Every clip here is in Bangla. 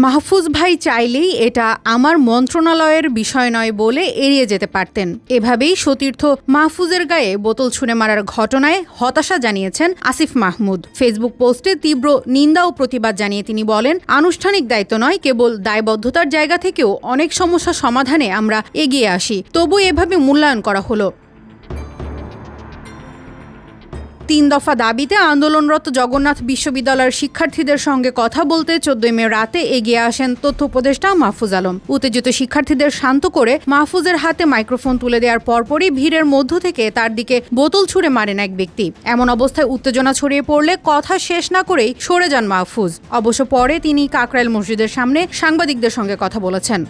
মাহফুজ ভাই চাইলেই এটা আমার মন্ত্রণালয়ের বিষয় নয় বলে এড়িয়ে যেতে পারতেন। এভাবেই সতীর্থ মাহফুজের গায়ে বোতল ছুঁড়ে মারার ঘটনায় হতাশা জানিয়েছেন আসিফ মাহমুদ। ফেসবুক পোস্টে তীব্র নিন্দা ও প্রতিবাদ জানিয়ে তিনি বলেন, আনুষ্ঠানিক দায়িত্ব নয়, কেবল দায়বদ্ধতার জায়গা থেকেও অনেক সমস্যা সমাধানে আমরা এগিয়ে আসি, তবু এভাবে মূল্যায়ন করা হলো। 3 দফা দাবিতে আন্দোলনরত জগন্নাথ বিশ্ববিদ্যালয়ের শিক্ষার্থীদের সঙ্গে কথা বলতে 14 মে রাতে এগিয়ে আসেন তথ্য উপদেষ্টা মাহফুজ আলম। উত্তেজিত শিক্ষার্থীদের শান্ত করে মাহফুজের হাতে মাইক্রোফোন তুলে দেওয়ার পরপরই ভিড়ের মধ্য থেকে তার দিকে বোতল ছুঁড়ে মারেন এক ব্যক্তি। এমন অবস্থায় উত্তেজনা ছড়িয়ে পড়লে কথা শেষ না করেই সরে যান মাহফুজ। অবশ্য পরে তিনি কাকরাইল মসজিদের সামনে সাংবাদিকদের সঙ্গে কথা বলেছেন।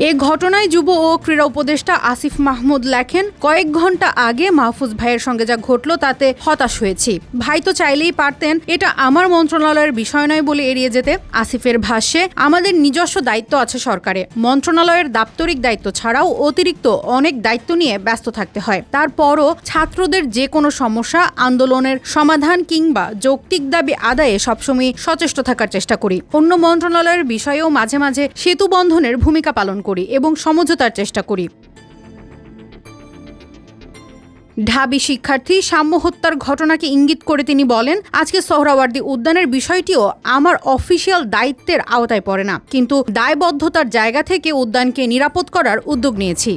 এ ঘটনায় যুব ও ক্রীড়া উপদেষ্টা আসিফ মাহমুদ লেখেন, কয়েক ঘন্টা আগে মাহফুজ ভাইয়ের সঙ্গে যা ঘটল তাতে হতাশ হয়েছি। ভাই তো চাইলেই পারতেন এটা আমার মন্ত্রণালয়ের বিষয় নয় বলে এড়িয়ে যেতে। আসিফের ভাষ্যে, আমাদের নিজস্ব দায়িত্ব আছে সরকারে। মন্ত্রণালয়ের দাপ্তরিক দায়িত্ব ছাড়াও অতিরিক্ত অনেক দায়িত্ব নিয়ে ব্যস্ত থাকতে হয়। তারপরও ছাত্রদের যে কোনো সমস্যা, আন্দোলনের সমাধান কিংবা যৌক্তিক দাবি আদায়ে সবসময় সচেষ্ট থাকার চেষ্টা করি। অন্য মন্ত্রণালয়ের বিষয়েও মাঝে মাঝে সেতু বন্ধনের ভূমিকা পালন করি এবং সমঝোতার চেষ্টা করি। ঢাবি শিক্ষার্থী সাম্য হত্যার ঘটনাকে ইঙ্গিত করে তিনি বলেন, আজকে সোহরাওয়ার্দী উদ্যানের বিষয়টিও আমার অফিসিয়াল দায়িত্বের আওতায় পড়ে না, কিন্তু দায়বদ্ধতার জায়গা থেকে উদ্যানকে নিরাপদ করার উদ্যোগ নিয়েছি।